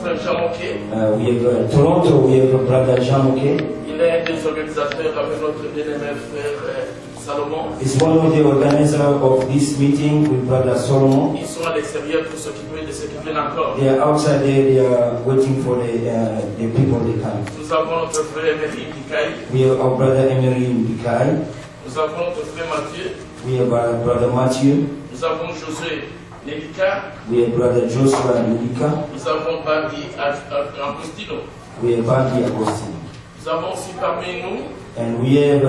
frère Jean Moquet. We have Toronto, we have Brother Jean Moquet. Il est un des organisateurs avec notre bien-aimé frère Salomon. He's one of the organizers of this meeting with Brother Solomon. Ils sont à l'extérieur pour s'occuper de ceux qui viennent encore. They are outside there, they are waiting for the people to come. Nous avons notre frère Emery Bikaï. We have our Brother Emery Bikai. Nous avons notre frère Mathieu. We have our Brother Matthew. Nous avons Josué Nelika. We have Brother Joshua Nelika. Nous avons Badi Agostino. We have Bandi Agostino. Nous avons aussi parmi nous And we have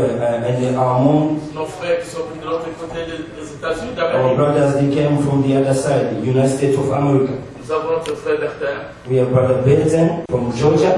among nos frères qui sont venus de l'autre côté des États-Unis our d'Amérique. brothers, they came from the other side, the United States of America. Nous avons notre frère Bertin. We have Brother Benton from Georgia,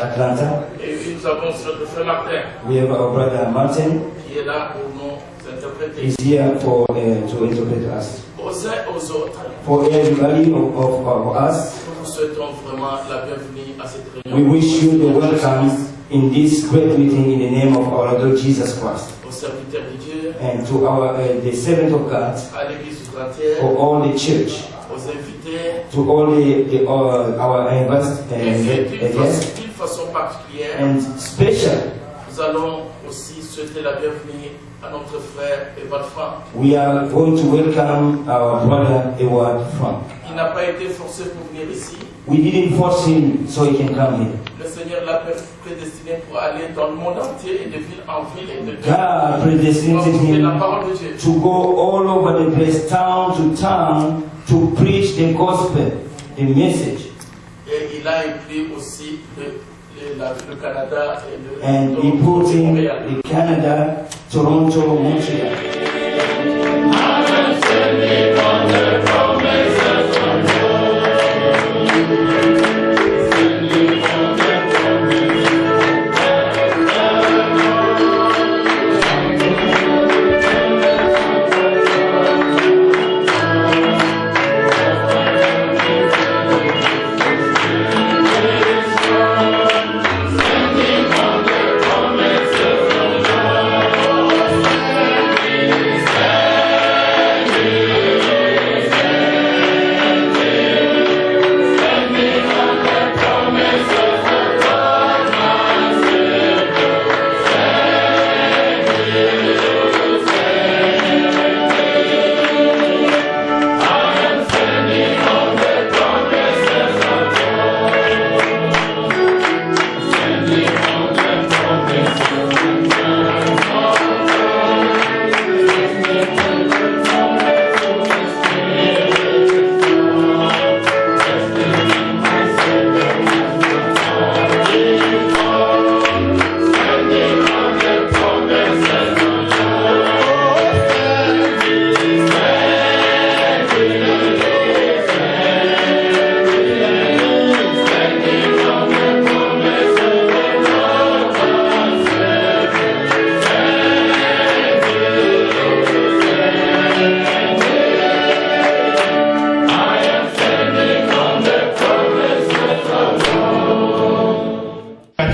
Atlanta. Et puis nous avons aussi notre frère Martin We have our Brother Martin. qui est là pour nous interpréter. He's here for to interpret us. Aux uns aux autres, For everybody of us, nous vous souhaitons vraiment la bienvenue à cette we réunion. wish you the welcome in this great meeting in the name of our Lord Jesus Christ. Aux serviteurs de Dieu, And to our the servant of God, à l'église tout entière, for all the church, aux invités, to all our et guests, d'une façon particulière, and special, nous allons aussi souhaiter la bienvenue à notre frère Evan Franck. we are going to welcome our brother Edward Frank. Il n'a pas été forcé pour venir ici. We didn't force him so he can come here. Le Seigneur l'a prédestiné pour aller dans le monde entier et de ville en ville et de God predestinated porter la him parole de Dieu. to go all over the place, town to town, to preach the gospel, the message. Et il a écrit aussi le Canada et le And he put in Montréal. the Canada, Toronto, Montreal.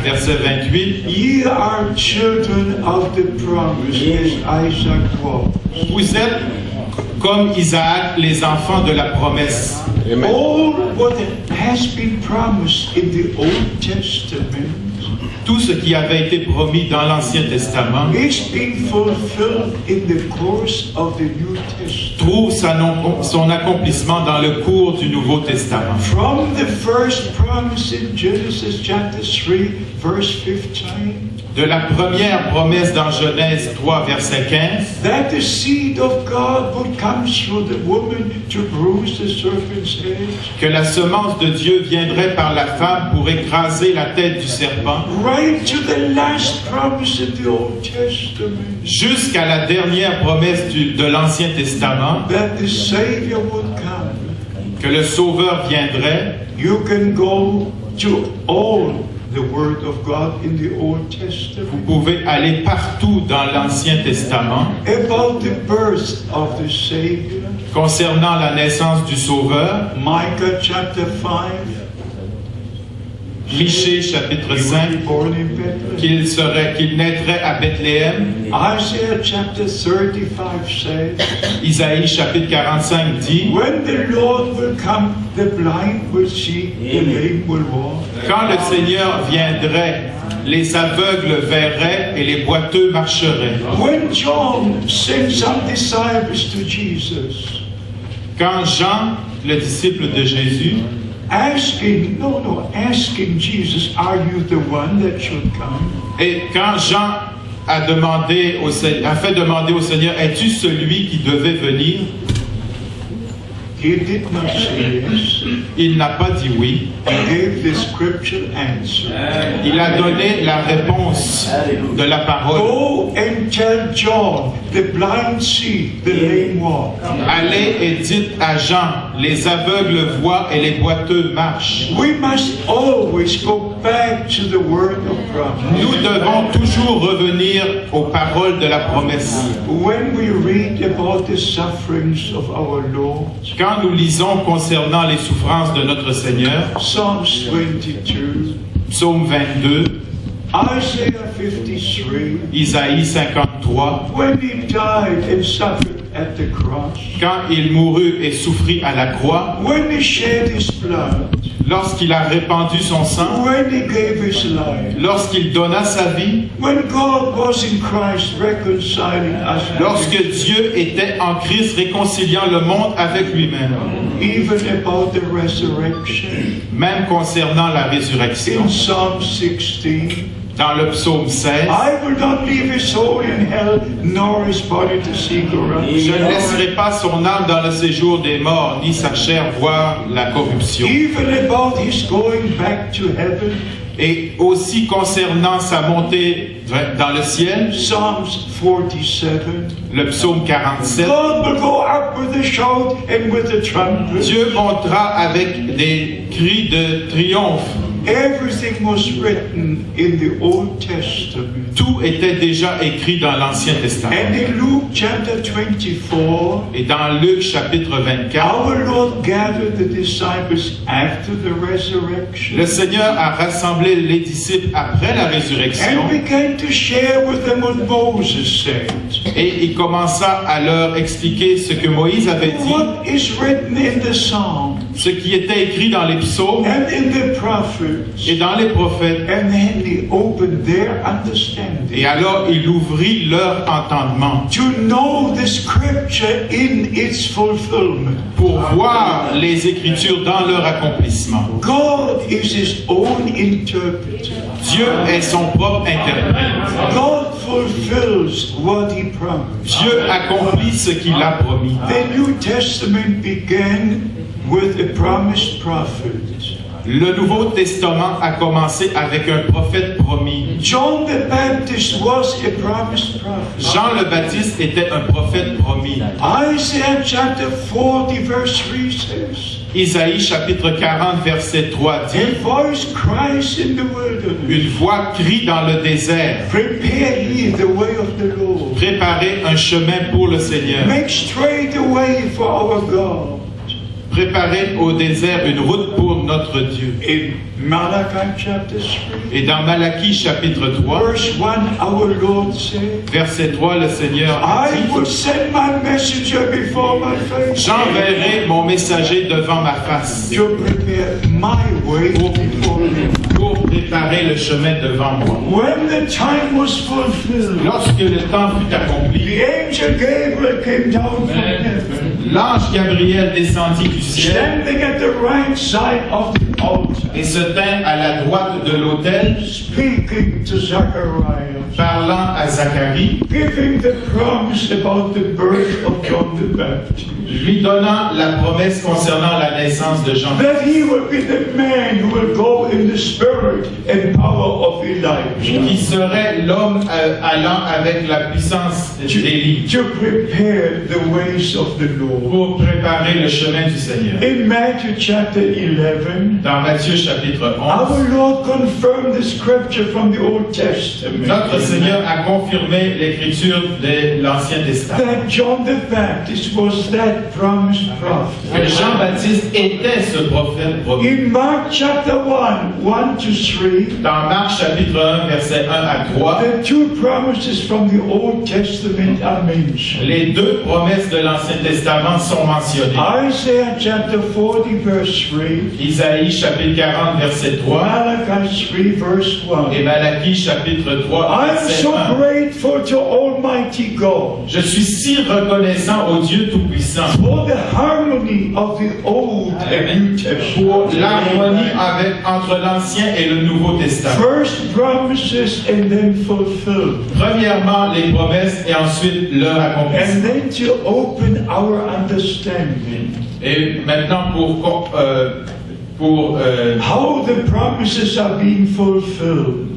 Verset 28. Ye are children of the promise, as Isaac was. Vous êtes comme Isaac, les enfants de la promesse. All what has been promised in the Old Testament Tout ce qui avait été promis dans l'Ancien Testament is being fulfilled in the course of the New Testament. trouve son accomplissement dans le cours du Nouveau Testament. From the first promise in Genesis chapter 3, verse 15, De la première promesse dans Genèse 3, verset 15, that the seed of God would come through the woman to bruise the serpent's head, que la semence de Dieu viendrait par la femme pour écraser la tête du serpent, right to the last promise in the Old Testament, jusqu'à la dernière promesse de l'Ancien Testament, that the Savior would come. que le Sauveur viendrait. You can go to all the Word of God in the Old Vous Testament pouvez aller partout dans l'Ancien Testament about the birth of the Savior. concernant la naissance du Sauveur. Micah chapter 5, Michée chapitre he 5, would be born in Bethlehem. qu'il naîtrait à Bethléem. Isaiah chapter 35 says, Isaïe chapitre 45 dit, when the Lord will come, the blind will see, the lame will walk. quand le Seigneur viendrait, les aveugles verraient et les boiteux marcheraient. When John sent some disciples to Jesus, Quand Jean, le disciple de Jésus, asking Jesus, are you the one that should come? et quand Jean a fait demander au Seigneur, es-tu celui qui devait venir? He did not say yes. Il n'a pas dit oui. He gave the scriptural answer. Il a donné la réponse de la parole. Go and tell John, the blind see, the lame walk. Allez et dites à Jean, les aveugles voient et les boiteux marchent. We must always go back to the word of promise. Nous devons toujours revenir aux paroles de la promesse. When we read about the sufferings of our Lord, Quand nous lisons concernant les souffrances de notre Seigneur, Psalms 22, Psaume 22, Isaiah 53, Isaïe 53, when he died and suffered at the cross, quand il mourut et souffrit à la croix, when he shed his blood, lorsqu'il a répandu son sang, when he gave his life, lorsqu'il donna sa vie, when God was in Christ reconciling us, lorsque Dieu était en Christ réconciliant le monde avec lui-même, even about the resurrection, même concernant la résurrection, in Psalm 16, dans le psaume 16, I will not leave his soul in hell, nor his body to see corruption. je ne laisserai pas son âme dans le séjour des morts, ni sa chair voir la corruption. Even about his going back to heaven, Et aussi concernant sa montée dans le ciel, Psalms 47, le psaume 47, God will go up with a shout and with a trumpet. Dieu montera avec des cris de triomphe. Everything was written in the Old Testament. Tout était déjà écrit dans l'Ancien Testament. And in Luke chapter 24, Et dans Luc chapitre 24, our Lord gathered the disciples after the resurrection le Seigneur a rassemblé les disciples après la résurrection and began to share with them what Moses said. et il commença à leur expliquer ce que Moïse avait dit, What is written in the Psalm ce qui était écrit dans les psaumes and in the prophets. et dans les prophètes. And then he opened their understanding Et alors il ouvrit leur entendement to know the scripture in its fulfillment. pour voir les Écritures dans leur accomplissement. God is his own interpreter. Dieu est son propre interprète. God fulfills what he promised. Dieu accomplit ce qu'il a promis. The New Testament began with a promised prophet. Le Nouveau Testament a commencé avec un prophète promis. John the Baptist was a promised prophet. Jean le Baptiste était un prophète promis. Isaiah chapter 40 verse 3 says, Isaïe chapitre 40 verset 3 dit, a voice cries in the wilderness, une voix crie dans le désert, prepare ye the way of the Lord. préparez un chemin pour le Seigneur. Make straight the way for our God. Préparez au désert une route pour notre Dieu. In Malachi chapter 3, Et dans Malachie chapitre 3, verse 1, our Lord said, verset 3, le Seigneur a I will dit, send my messenger before my face j'enverrai mon messager devant ma face to prepare my way before me. pour préparer le chemin devant moi. When the time was fulfilled, Lorsque le temps fut accompli, the angel Gabriel came down from heaven, l'ange Gabriel descendit du ciel standing at the right side of the altar, et se tint à la droite de l'autel, speaking to Zechariah, parlant à Zacharie, giving the promise about the birth of John the Baptist. lui donnant la promesse concernant la naissance de Jean, That he will be the man who will go in the spirit and power of Elijah qui serait l'homme allant avec la puissance d'Élie to prepare the ways of the Lord. pour préparer le chemin du Seigneur. In Matthew chapter 11, Dans Matthieu chapitre 11, our Lord confirmed the scripture from the Old Testament notre Seigneur a confirmé l'écriture de l'Ancien Testament. that John the Baptist was that promised prophet. Que Jean-Baptiste était ce prophète promis. In Mark chapter 1, 1 to 3, Dans Marc chapitre 1, versets 1 à 3, the two promises from the Old Testament are mentioned. les deux promesses de l'Ancien Testament sont mentionnées. Isaiah chapter 40 verse 3, Isaïe chapitre 40, verset 3 Malachi 3 verse 1. et Malachie chapitre 3, I'm verset so 1. grateful to Almighty God Je suis si reconnaissant au Dieu Tout-Puissant for the harmony of the Old and New Testament. pour l'harmonie entre l'Ancien et le Nouveau Testament. First promises and then fulfilled. Premièrement, les promesses et ensuite leur And accomplissement. then to open our understanding. Et maintenant, How the promises are being fulfilled.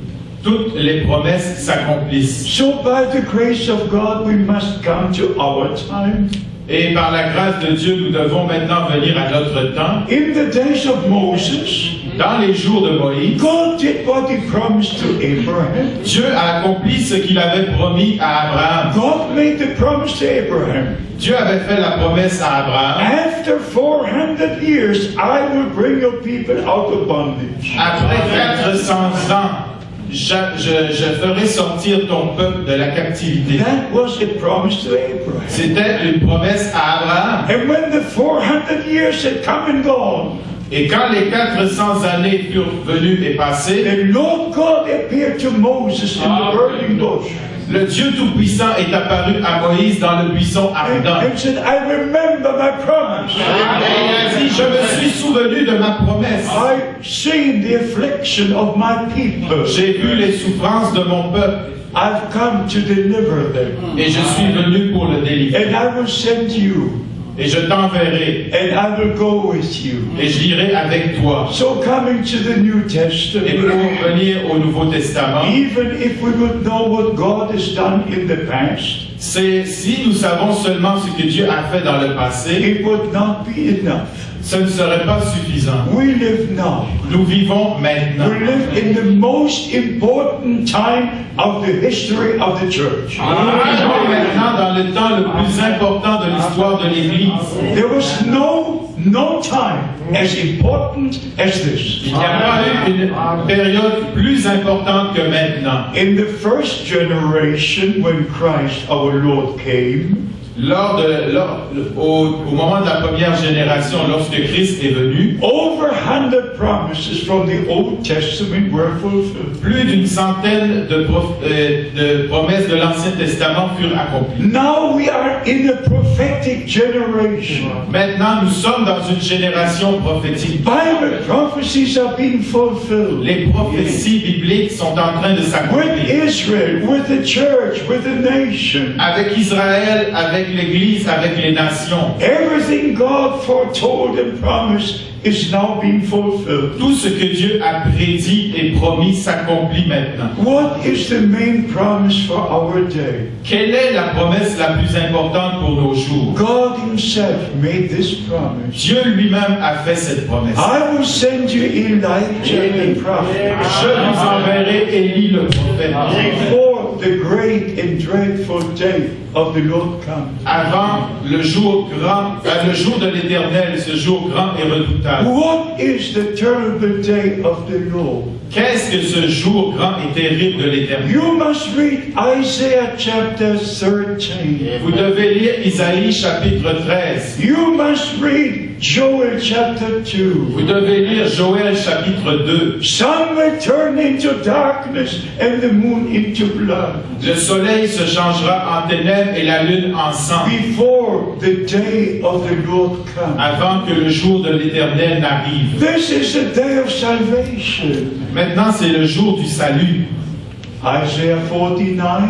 toutes les promesses s'accomplissent. So by the grace of God we must come to our time. Et par la grâce de Dieu, nous devons maintenant venir à notre temps. In the days of Moses, Dans les jours de Moïse, God did what he promised to Abraham. Dieu a accompli ce qu'il avait promis à Abraham. God made the promise to Abraham. Dieu avait fait la promesse à Abraham. After 400 years, I will bring your people out of bondage. Après 400 ans, je ferai sortir ton peuple de la captivité. That was a promise to Abraham. C'était une promesse à Abraham. And when the 400 years had come and gone, Et quand les 400 années furent venues et passées, the Lord God appeared to Moses in the burning bush. le Dieu Tout-Puissant est apparu à Moïse dans le buisson ardent. And said, I remember my promise. Et il a dit, je me suis souvenu de ma promesse. I've seen the affliction of my people. J'ai vu les souffrances de mon peuple I've come to deliver them. et je suis venu pour le délivrer. And I will send you. Et je t'enverrai And I will go with you. et j'irai avec toi. So coming to the New Et Testament, pour venir au Nouveau Testament, even if we would know what God has done in the past, c'est si nous savons seulement ce que Dieu a fait dans le passé, it would not be enough. ce ne serait pas suffisant. We live now. Nous vivons maintenant. We live in the most important time of the history of the church. Nous vivons maintenant dans le temps le plus important de l'histoire de l'Église. There was no time as important as this. Il n'y a pas eu une période plus importante que maintenant. In the first generation, when Christ our Lord came, Au moment de la première génération, lorsque Christ est venu, over 100 promises from the Old Testament were fulfilled. plus d'une centaine de promesses de l'Ancien Testament furent accomplies. Now we are in a prophetic generation. Maintenant, nous sommes dans une génération prophétique. Bible prophecies are being fulfilled. Les prophéties bibliques sont en train de With s'accomplir. Israel, with the church, with the nation. Avec Israël, avec l'Église, avec les nations. Everything God foretold and promised is now being fulfilled. Tout ce que Dieu a prédit et promis s'accomplit maintenant. What is the main promise for our day? Quelle est la promesse la plus importante pour nos jours? God himself made this promise. Dieu lui-même a fait cette promesse. I will send you Elijah the prophet Je vous enverrai Élie le prophète. before the great and dreadful day of the Lord comes. Avant le jour grand, le jour de l'Éternel, ce jour grand et redoutable. What is the terrible day of the Lord? Qu'est-ce que ce jour grand et terrible de l'Éternel? You must read Isaiah chapter 13. Vous devez lire Isaïe chapitre 13. You must read Joel chapter 2. Vous devez lire Joël chapitre 2. Sun will turn into darkness and the moon into blood Le soleil se changera en ténèbres et la lune en sang before the day of the Lord comes. avant que le jour de l'Éternel n'arrive. This is the day of salvation. Maintenant, c'est le jour du salut. Isaiah 49,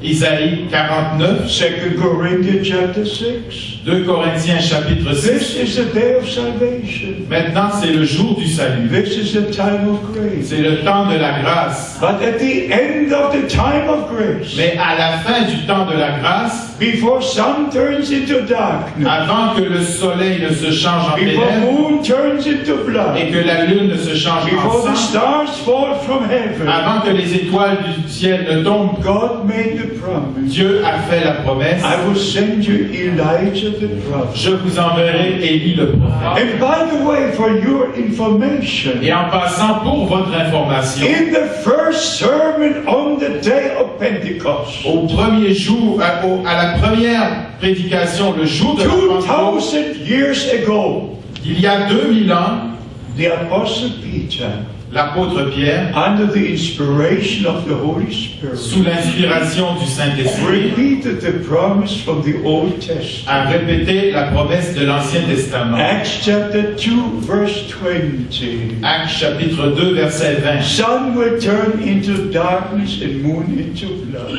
Isaïe 49, 2 Corinthians chapter 6. 2 Corinthiens chapitre 6. This is the day of salvation. Maintenant, c'est le jour du salut. This is the time of grace. C'est le temps de la grâce. But at the end of the time of grace, Mais à la fin du temps de la grâce, before sun turns into darkness, avant que le soleil ne se change en before ténèbres moon turns into et blood, que la lune ne se change before en the sang, stars fall from heaven, avant que les étoiles du ciel ne tombent, God made the the promise. Dieu a fait la promesse. I will send you Elijah the prophet. Je vous enverrai Élie le prophète. And by the way, for your information, Et en passant, pour votre information, in the first sermon on the day of Pentecost, au premier jour, à la première prédication, le jour de la Pentecôte, 2000 years ago, il y a 2000 ans, the Apostle Peter, l'apôtre Pierre, under the inspiration of the Holy Spirit, sous l'inspiration du Saint-Esprit, repeated the promise from the Old Testament. a répété la promesse de l'Ancien Testament. Acts chapter 2, verse 20. Actes chapitre 2, verset 20. Sun will turn into darkness and moon into blood.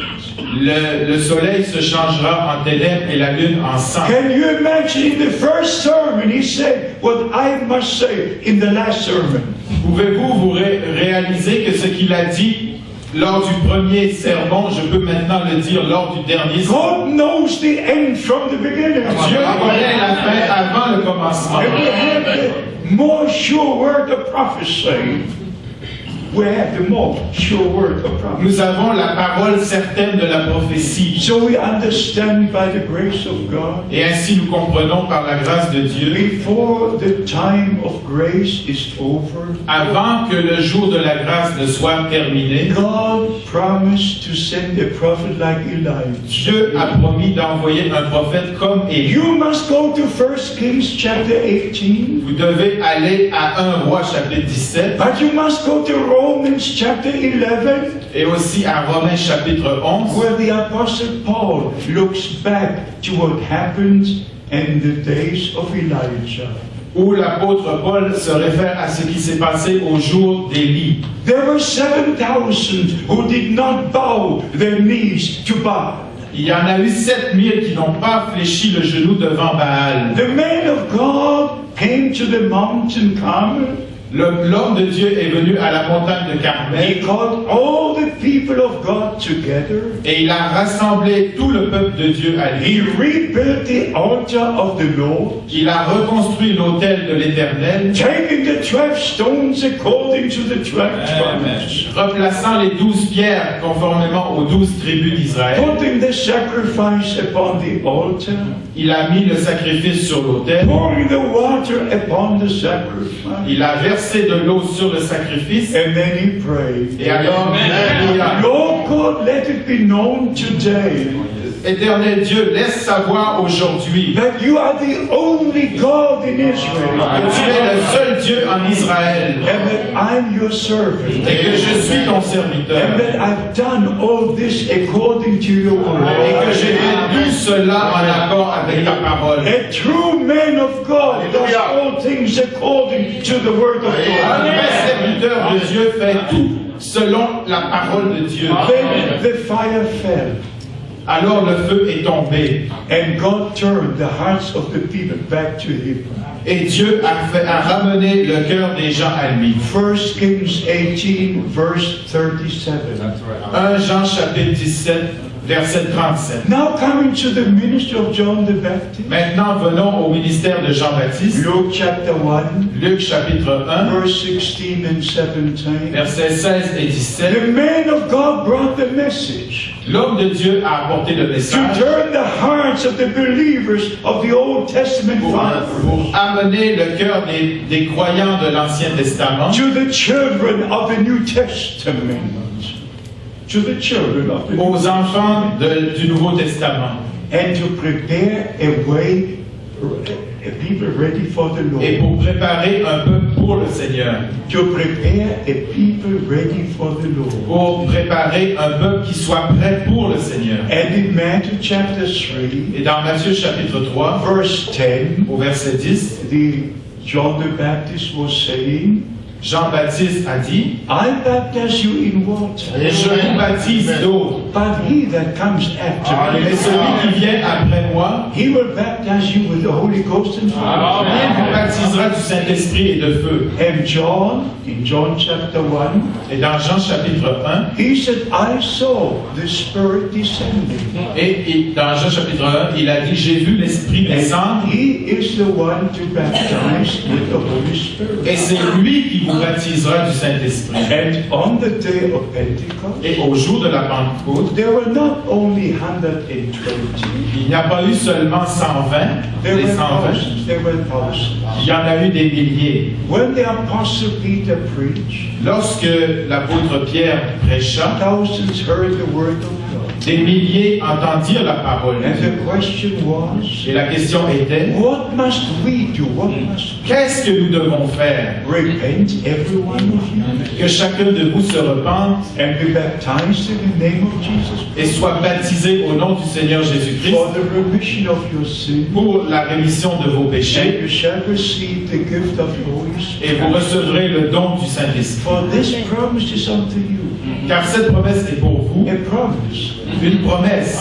Le soleil se changera en ténèbres et la lune en sang. Can you imagine in the first sermon he said what I must say in the last sermon? Pouvez-vous réaliser que ce qu'il a dit lors du premier sermon, je peux maintenant le dire lors du dernier sermon? God knows the end from the beginning. Dieu connaît la fin avant le commencement. And we have the more sure word of prophecy. We have the more sure word of prophecy. Nous avons la parole certaine de la prophétie. So we understand by the grace of God. Et ainsi nous comprenons par la grâce de Dieu, Before the time of grace is over, avant que le jour de la grâce ne soit terminé, God promised to send a prophet like Elijah. Dieu a promis d'envoyer un prophète comme Élie. You must go to 1 Kings chapter 18. Vous devez aller à 1 Roi chapitre 17 But you must go to Romans chapter 11, et aussi à Romains chapitre 11, where the Apostle Paul looks back to what happened in the days of Elijah. où l'apôtre Paul se réfère à ce qui s'est passé au jour d'Élie. There were 7,000 who did not bow their knees to Baal. Il y en a eu 7000 qui n'ont pas fléchi le genou devant Baal. The man of God came to the mountain Carmel. L'homme de Dieu est venu à la montagne de Carmel He called all the people of God together. et il a rassemblé tout le peuple de Dieu à He lui. rebuilt the altar of the Lord, Il a reconstruit l'autel de l'Éternel, taking the 12 stones according to the 12 tribes, replaçant les 12 pierres conformément aux 12 tribus d'Israël. putting the sacrifice upon the altar, Il a mis le sacrifice sur l'autel. pouring the water upon the sacrifice, Il a versé de l'eau sur le sacrifice. and then he prayed. Et alors, Alléluia. Lord God, let it be known today Éternel Dieu, laisse savoir aujourd'hui that you are the only God in que Israel, tu es le seul Dieu en Israël and that I'm your servant, et que je suis ton serviteur and that I've done all this according to your et que word. j'ai fait tout cela en accord avec ta parole. A true man of God does all things according to the word of Un God. vrai serviteur de Dieu fait tout selon la parole de Dieu. Then the fire fell, Alors le feu est tombé and God turned the hearts of the people back to Him. et Dieu a ramené le cœur des gens à lui. 1 Kings 18, verse 37. 1 Jean chapitre 17, verset 37. Now coming to the ministry of John the Baptist, Maintenant venons au ministère de Jean-Baptiste. Luke chapter 1, Luc chapitre 1, verse 16 and 17. versets 16 et 17. The man of God brought the message L'homme de Dieu a apporté le to message turn the hearts of the believers of the Old Testament fathers pour amener le cœur des croyants de l'Ancien Testament to the children of the New Testament. To the children of the New aux enfants du Nouveau Testament and to prepare a way, a people ready for the et Lord. pour préparer un peuple pour le Seigneur, To prepare a people ready for the Lord. pour préparer un peuple qui soit prêt pour le Seigneur. And in Matthew chapter 3, Et dans Matthieu chapitre 3, verse 10, au verset 10, John the Baptist was saying, Jean-Baptiste a dit, I baptize you in water, je vous baptise d'eau, but he that comes after mais me, celui qui vient après moi, he will baptize you with the Holy Ghost and fire. il vous baptisera du Saint-Esprit et de feu. And John, in John chapter 1, Et dans Jean chapitre 1, he said, I saw the Spirit descending. et dans Jean chapitre 1, il a dit, j'ai vu l'Esprit descendre, And he is the one to baptize with the Holy Spirit. et c'est lui qui vous baptisera du Saint-Esprit. And on the day of Pentecost, Et au jour de la Pentecôte, apôtres, there were not only 120, il n'y a pas eu seulement 120, there les were 120, thousands, there were thousands. il y en a eu des milliers. When the Apostle Peter preached, Lorsque l'apôtre Pierre prêcha, thousands heard the word of God. des milliers entendirent la parole. And the question was, Et la question était, what must we do? What must qu'est-ce que nous devons faire? repent, every one of you, Que chacun de vous se repente and be baptized in the name of Jesus et soit baptisé au nom du Seigneur Jésus-Christ for the remission of your sin, pour la rémission de vos and péchés, you shall receive the gift of the Holy et vous Spirit. recevrez le don du Saint-Esprit. For this promise is unto you, Car cette promesse est pour vous, a promise. une promesse.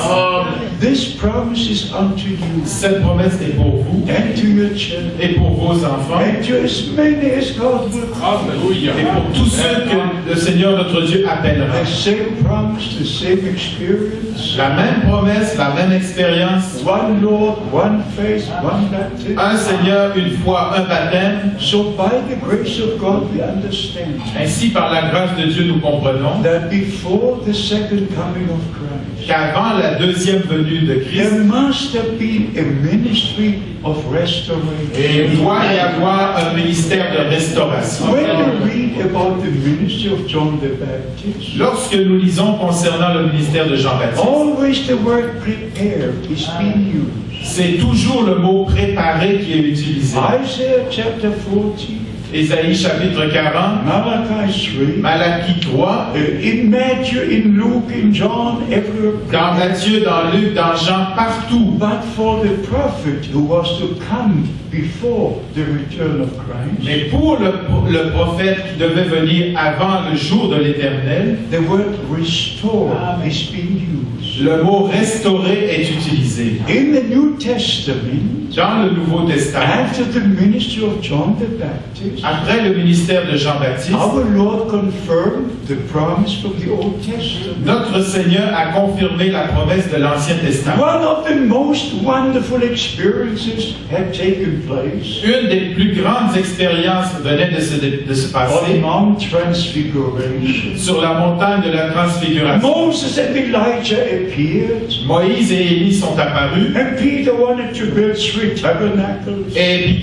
This promise is unto you, Cette promesse est pour vous and to your children, et pour vos enfants and to as many as God will call. et pour tous ceux que le Seigneur notre Dieu appellera. The same promise, the same experience. La même promesse, la même expérience, One Lord, one faith, one baptism. un Seigneur, une foi, un baptême. So by the grace of God we understand Ainsi, par la grâce de Dieu, nous comprenons that before the second coming of Christ, qu'avant la deuxième venue de Christ, there must have been a ministry of restoration. il doit y avoir un ministère de restauration. When you read about the ministry of John the Baptist, Lorsque nous lisons concernant le ministère de Jean-Baptiste, always the word prepare is being used. c'est toujours le mot préparé qui est utilisé. Isaiah chapter 40, Ésaïe chapitre 40, Malachi 3, Malachie 3, in Matthew, in Luke, in John, everywhere. dans Matthieu, dans Luc, dans Jean, partout. But for the prophet who was to come before the return of Christ, Mais pour le prophète qui devait venir avant le jour de l'Éternel, the word restore is being used. le mot restaurer est utilisé. In the New Testament, Dans le Nouveau Testament, after the ministry of John the Baptist, après le ministère de Jean-Baptiste, our Lord confirmed the promise from the Old Testament. notre Seigneur a confirmé la promesse de l'Ancien Testament. One of the most wonderful experiences had taken place Une des plus grandes expériences venait de se on passer Mount Transfiguration. sur la montagne de la Transfiguration. Moses and Elijah appeared, Moïse et Élie sont apparus and Peter wanted to build 3 tabernacles. et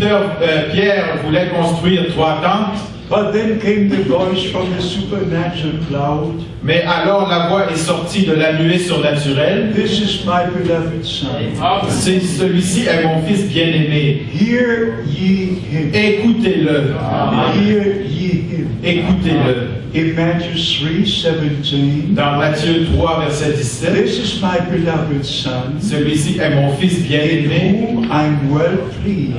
Pierre voulait construire 3 tentes, But then came the voice from the supernatural cloud. mais alors la voix est sortie de la nuée surnaturelle. This is my beloved son. Celui-ci est mon fils bien-aimé. Hear ye him. Écoutez-le. Hear ye him. Écoutez-le. In Matthew 3:17, Dans Matthieu 3, verset 17, this is my beloved son, celui-ci est mon fils in bien-aimé, whom I'm well pleased.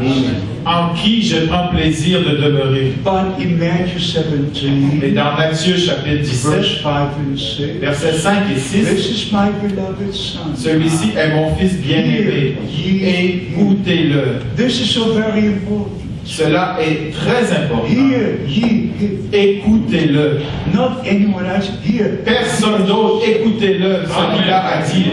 en qui je prends plaisir de demeurer. But in Matthew Et 17, dans Matthieu chapitre 17, verse 5 and 6, versets 5 et 6, this is my beloved son. celui-ci est mon fils bien-aimé. Écoutez-le. This is so very important. Cela est très important. Hear ye him. Écoutez-le. Not anyone else. Hear. Personne d'autre, écoutez-le, ce qu'il a à dire.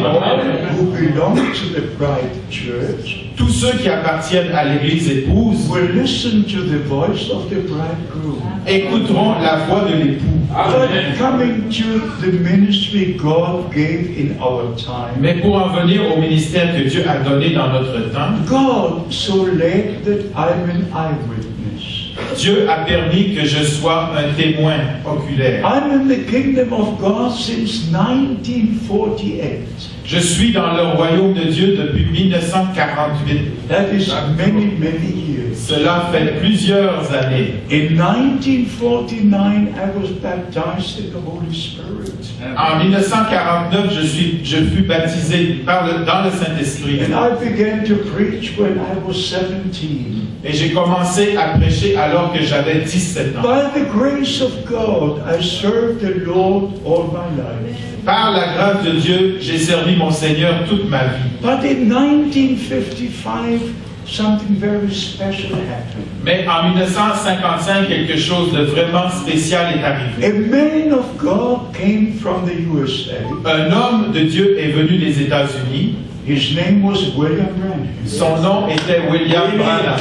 Who belong to the bride church Tous ceux qui appartiennent à l'Église épouse will listen to the voice of the bridegroom. écouteront la voix de l'époux. But coming to the ministry God gave in our time, Mais pour en venir au ministère que Dieu a donné dans notre temps, God so led that I'm an eyewitness. Dieu a permis que je sois un témoin oculaire. I'm in the kingdom of God since 1948. Je suis dans le royaume de Dieu depuis 1948. That is many, many years. Cela fait plusieurs années. In 1949, I was baptized in the Holy Spirit. En 1949, je fus baptisé dans le Saint-Esprit. And I began to preach when I was 17. Et j'ai commencé à prêcher alors que j'avais 17 ans. By the grace of God, I served the Lord all my life. Par la grâce de Dieu, j'ai servi mon Seigneur toute ma vie. But in 1955, something very special happened. Mais en 1955, quelque chose de vraiment spécial est arrivé. A man of God came from the USA. Un homme de Dieu est venu des États-Unis. His name was William Branham. Son nom était William Branham.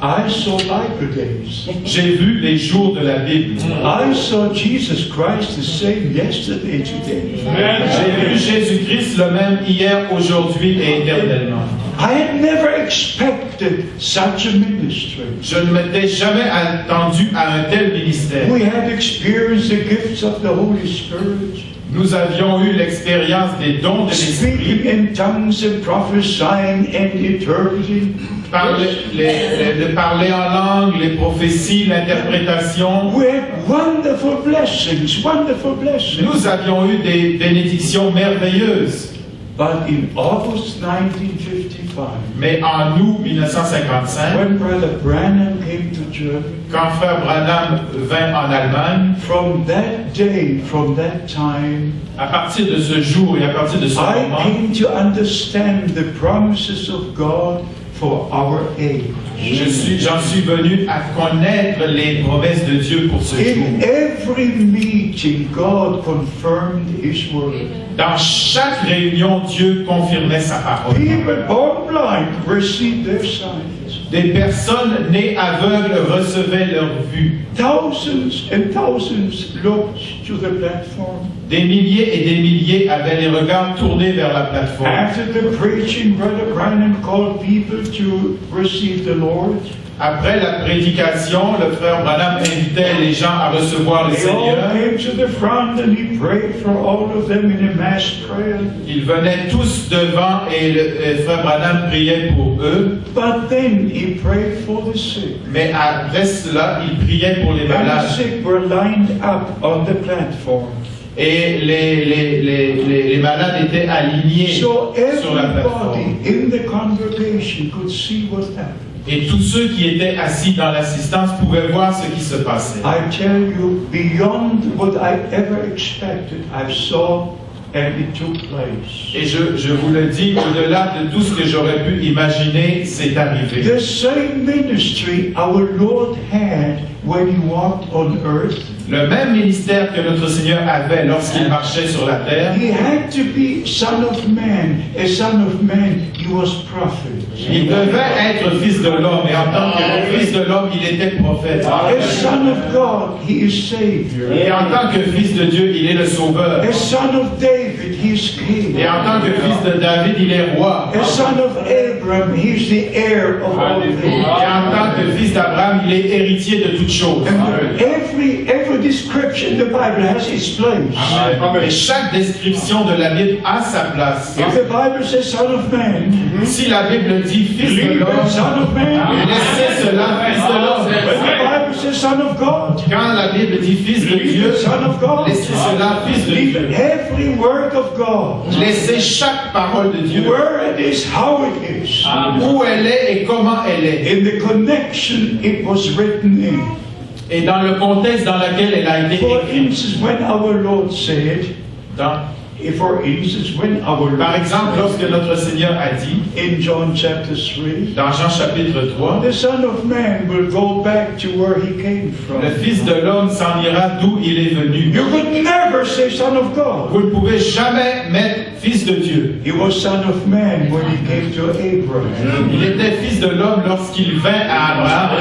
I saw Bible days. J'ai vu les jours de la Bible. I saw Jesus Christ the same yesterday, today. J'ai vu Jésus-Christ le même hier, aujourd'hui et éternellement. I had never expected such a ministry. Je ne m'étais jamais attendu à un tel ministère. We had experienced the gifts of the Holy Spirit. Nous avions eu l'expérience des dons de l'Esprit, Speaking in tongues and prophesying and interpreting. de parler en langue, les prophéties, l'interprétation. We had wonderful blessings, wonderful blessings. Nous avions eu des bénédictions merveilleuses. But in August 1955, Mais en août 1955, when Brother Branham came to Germany, quand Frère Branham vint en Allemagne, from that day, from that time, à partir de ce jour et à partir de ce I moment, came to understand the promises of God for our age. j'en suis venu à connaître les promesses de Dieu pour ce jour. In every meeting, God confirmed His word. Dans chaque réunion, Dieu confirmait sa parole. People born blind received their sight. Des personnes nées aveugles recevaient leur vue. Thousands and thousands looked to the platform. Des milliers et des milliers avaient les regards tournés vers la plateforme. After the preaching, Brother Branham called people to receive the Lord. Après la prédication, le frère Branham invitait les gens à recevoir le They all Seigneur. came to the front and he prayed for all of them in a mass prayer. Ils venaient tous devant et le frère Branham priait pour eux. But then he prayed for the sick. Mais après cela, il priait pour les And the malades. sick were lined up on the platform. Et les malades étaient alignés So sur la plateforme. everybody in the congregation could see what happened. Et tous ceux qui étaient assis dans l'assistance pouvaient voir ce qui se passait. I tell you, beyond what I ever expected, I saw and it took place. Et je vous le dis, au-delà de tout ce que j'aurais pu imaginer, c'est arrivé. The same ministry our Lord had when he walked on earth, Le même ministère que notre Seigneur avait lorsqu'il marchait sur la terre, he had to be Son of Man. As Son of Man, he was prophet. il devait être fils de l'homme, et en tant que fils de l'homme, il était prophète. As Son of God, he is Savior. Et en tant que fils de Dieu, il est le sauveur. As Son of David, he is King. Et en tant que fils de David, il est roi. As Son of Abraham, he is the heir of all things. Et en tant que fils d'Abraham, il est héritier de toutes choses. And every description in the Bible has its place. Et chaque description de la Bible a sa place. If the Bible says Son of Man, Si la Bible dit fils de believe l'homme, that Son of Man. laissez cela fils de l'homme. When the Bible says Son of God, Quand la Bible dit fils de believe Dieu, that Son of God. laissez cela fils de Believe Dieu. every word of God. Laissez chaque parole de Dieu, Where it is, how it is. où elle est et comment elle est, In the connection it was written in. et dans le contexte dans lequel elle a été For écrite. instance, when our Lord said, for instance, when our Par Lord exemple, lorsque notre Seigneur a dit, in John chapter 3, dans Jean chapitre 3, the Son of Man will go back to where he came from. le Fils de l'homme s'en ira d'où il est venu. You could never say Son of God. Vous ne pouvez jamais mettre Fils de Dieu. He was Son of Man when he came to Abraham. Il était Fils de l'homme lorsqu'il vint à Abraham.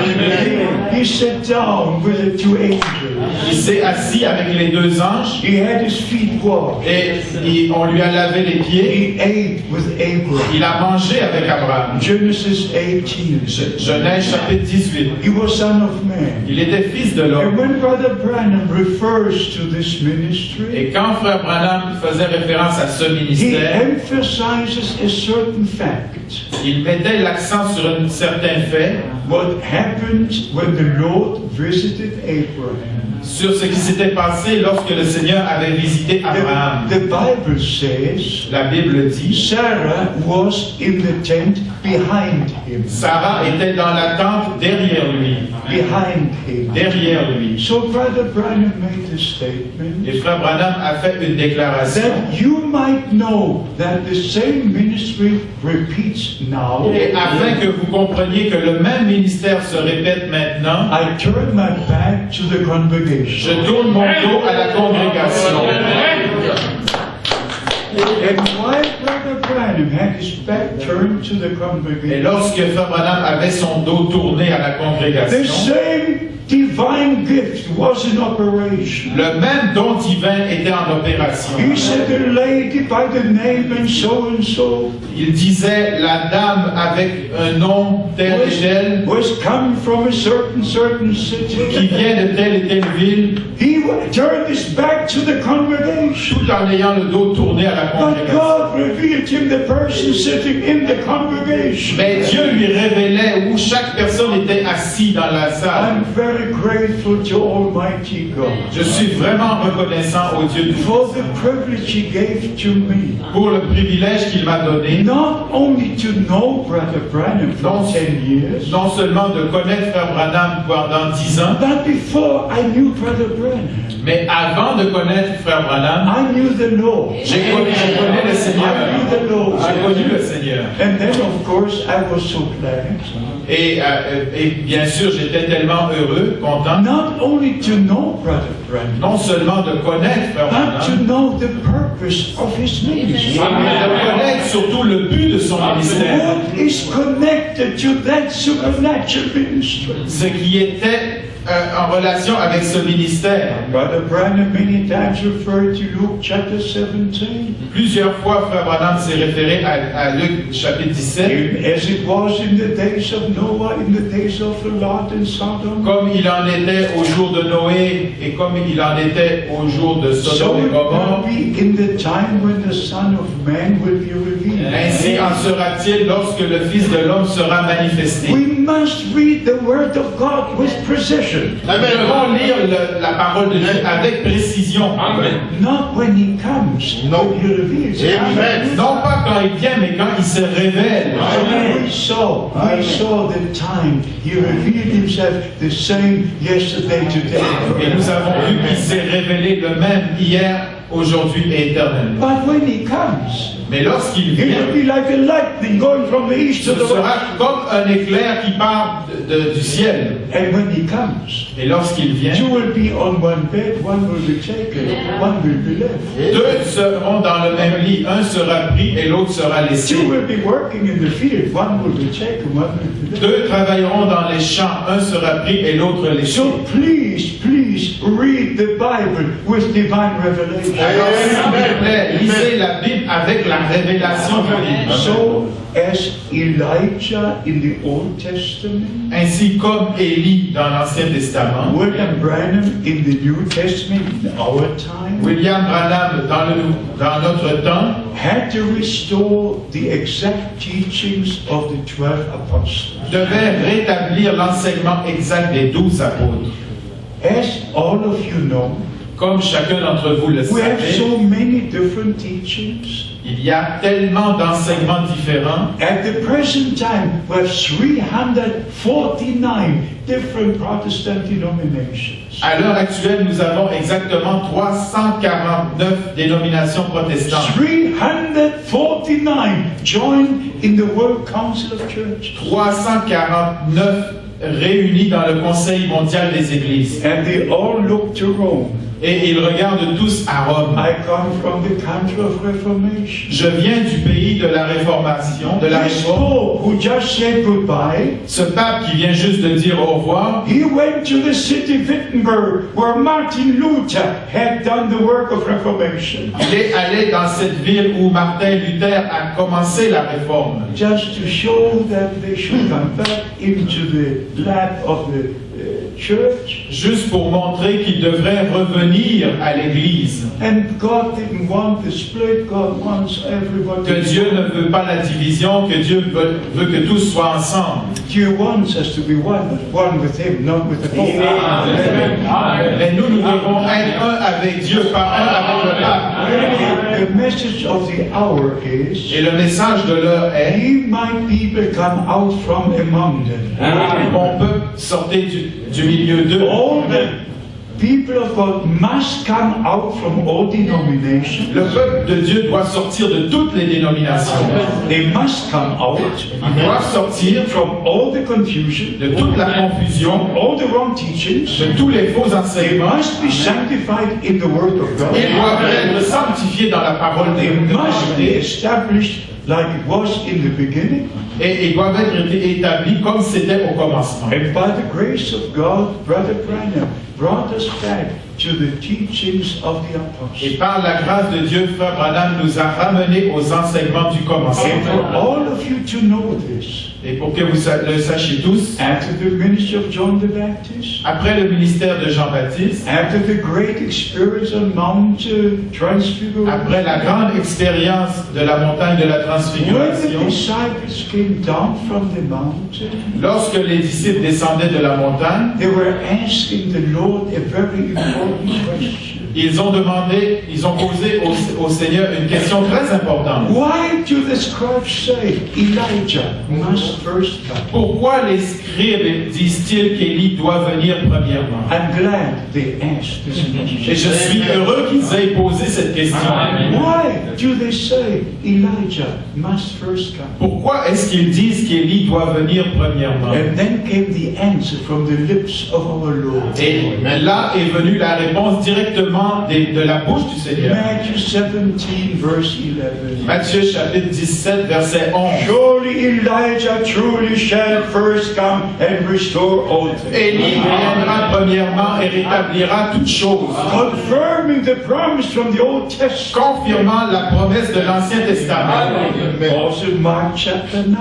He sat down with the two angels. Il s'est assis avec les deux anges He had his feet washed. et on lui a lavé les pieds. He ate with Abraham. Il a mangé avec Abraham. Genesis 18. Genèse chapitre 18. He was Son of Man. Il était Fils de And l'homme. when Brother Branham refers to this ministry, Et quand Frère Branham faisait référence à ce he ministère, emphasizes a certain fact. il mettait l'accent sur un certain fait, What happened when the Lord visited Abraham? sur ce qui s'était passé lorsque le Seigneur avait visité Abraham. The Bible says La Bible dit, Sarah was in the tent behind him. Sarah était dans la tente derrière lui. Behind him. Derrière lui. So Brother Branham made a statement Et Frère Branham a fait une déclaration. that you might know that the same ministry repeats now. Et afin que vous compreniez que le même ministère se répète maintenant, I turn my back to the congregation. je tourne mon dos à la congrégation. And while Brother Branham had his back turned to the Et congregation, lorsque Frère Branham avait son dos tourné à la the congrégation, same divine gift was in operation. le même don divin était en opération. He said, a lady by the name and so, Il disait, la dame avec un nom tel et tel, was come from a certain qui city. vient de telle et telle ville, He turned his back to the congregation. tout en ayant le dos tourné à la But congrégation. God revealed him the person sitting in the congregation. Mais Dieu lui révélait où chaque personne était assise dans la salle. I'm very grateful to Almighty God Je suis vraiment reconnaissant au Dieu tout for the privilege He gave to me. pour le privilège qu'il m'a donné, Not only to know Brother Branham for 10 years, non seulement de connaître Frère Branham pendant 10 ans, but before I knew Brother Branham, mais avant de connaître Frère Branham, I knew the Lord. je connais le Seigneur. I knew the Lord. J'ai connu le Seigneur. And then, of course, I was so glad. Et bien sûr, j'étais tellement heureux, content, Not only to know Brother Branham, non seulement de connaître Frère but to Branham, know the purpose of his ministry. mais de connaître surtout le but de son ministère, What is connected to that supernatural ministry? ce qui était en relation avec ce ministère. Brother Branham many times referred to Luke chapter 17. Plusieurs fois, Frère Branham s'est référé à Luc chapitre 17, As it was in the days of Noah, in the days of Lot and Sodom, comme il en était au jour de Noé et comme il en était au jour de so Sodome et it Gomorrhe. will be in the time when the Son of Man will be revealed. Ainsi en sera-t-il lorsque le Fils de l'homme sera manifesté. We must read the Word of God with precision. Nous devons lire la parole de Dieu avec précision. Not when He comes, when He reveals. Non pas quand il vient, mais quand il se révèle. We saw the time He revealed Himself the same yesterday, today. Et nous avons vu qu'il s'est révélé le même hier, aujourd'hui et éternellement. But when He comes, Mais lorsqu'il He vient, will be like a lightning going from the east to ce the west. sera comme un éclair qui part du ciel. And when He comes, Et lorsqu'il vient, two will be on one bed, one will be taken, one will be left. deux seront dans le même lit. Un sera pris et l'autre sera laissé. Two will be working in the field, one will be taken, one will be left. Deux travailleront dans les champs. Un sera pris et l'autre laissé. So please read the Bible with divine revelation. Alors, s'il vous plaît, lisez la Bible avec la révélation divine. So as Elijah in the Old Testament, Ainsi comme Élie dans l'Ancien Testament, William Branham in the New Testament in our time, William Branham dans notre temps had to restore the exact teachings of the 12 apostles. devait rétablir l'enseignement exact des 12 apôtres. As all of you know, Comme chacun d'entre vous le we have savez, so many different teachings. il y a tellement d'enseignements différents. At the present time, we have 349 different Protestant denominations. À l'heure actuelle, nous avons exactement 349 dénominations protestantes. 349 joined in the World Council of Churches. 349 réunis dans le Conseil mondial des Églises. And they all look to Rome. Et ils regardent tous à Rome. I come from the country of Reformation. Je viens du pays de la Réformation, de la This Réforme. Pope who just said goodbye, Ce pape qui vient juste de dire au revoir, he went to the city of Wittenberg where Martin Luther had done the work of Reformation. il est allé dans cette ville où Martin Luther a commencé la Réforme. Just to show that they should come back into the lap of the church. Juste pour montrer qu'il devrait revenir à l'Église. And God didn't want the split, God wants everybody. Que Dieu ne veut pas la division, que Dieu veut que tous soient ensemble. Dieu wants us to be one with Him, not with the Pope. Mais nous devons être un avec Dieu, pas un avec le pape. The message of the hour is, Et le message de l'heure est, He might people come out from among them. on peut sortir du milieu d'eux. All people of God must come out from all denominations. Le peuple de Dieu doit sortir de toutes les dénominations. They must come out Ils doivent sortir from all the confusion, de toute la confusion, all the wrong teachings. de tous les faux They enseignements. must be sanctified in the Word of God. Ils doivent être sanctifiés dans la parole They de must be Dieu. established like it was in the beginning. Et ils doivent être établis comme c'était au commencement. And by the grace of God, Brother Branham brought us back to the teachings of the Et apostles. par la grâce de Dieu, Frère Branham nous a ramenés aux enseignements du And for commencement. all of you to know this, Et pour que vous le sachiez tous, after the ministry of John the Baptist, après le ministère de Jean-Baptiste, after the great experience on Mount Transfiguration, après la grande expérience de la montagne de la when the transfiguration, disciples came down from the mountain, lorsque les disciples descendaient de la montagne, they were asking the Lord a very important question. ils ont posé au Seigneur une question très importante. Why do the scribes say Elijah must first come? Pourquoi les scribes disent-ils qu'Élie doit venir premièrement? I'm glad they asked this Et question. je suis heureux qu'ils aient posé cette question. Why do they say Elijah must first come? Pourquoi est-ce qu'ils disent qu'Élie doit venir premièrement? And then came the answer from the lips of our Lord. Et là est venue la réponse directement de la bouche du Seigneur. Matthew 17, verse 11. Matthieu chapitre 17, verset 11. Surely Elijah truly shall first come and restore all things. Élie viendra premièrement et rétablira toutes choses, Confirming the promise from the Old Testament. confirmant la promesse de l'Ancien Testament. Also Mark chapter 9,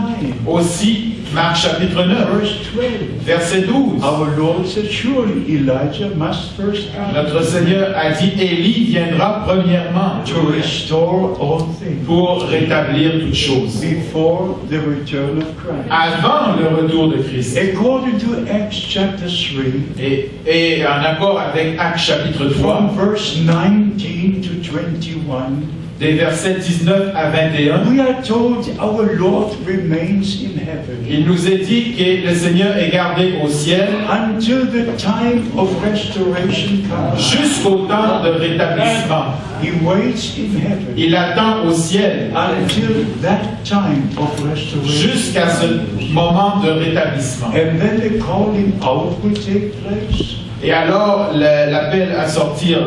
Aussi, Marc chapitre 9, verse 12. verset 12. Our Lord said, surely Elijah must first come Notre Seigneur a dit, Élie viendra premièrement to restore all things pour rétablir toutes choses, before the return of Christ. avant le retour de Christ. According to Acts chapter 3, Et en accord avec Actes chapitre 3, from verse 19 to 21, des versets 19 à 21, we are told our Lord remains in heaven il nous est dit que le Seigneur est gardé au ciel until the time of restoration comes. jusqu'au temps de rétablissement. He waits in heaven Il attend au ciel until that time of restoration. jusqu'à ce moment de rétablissement. And then the calling out will take place. Et alors l'appel à sortir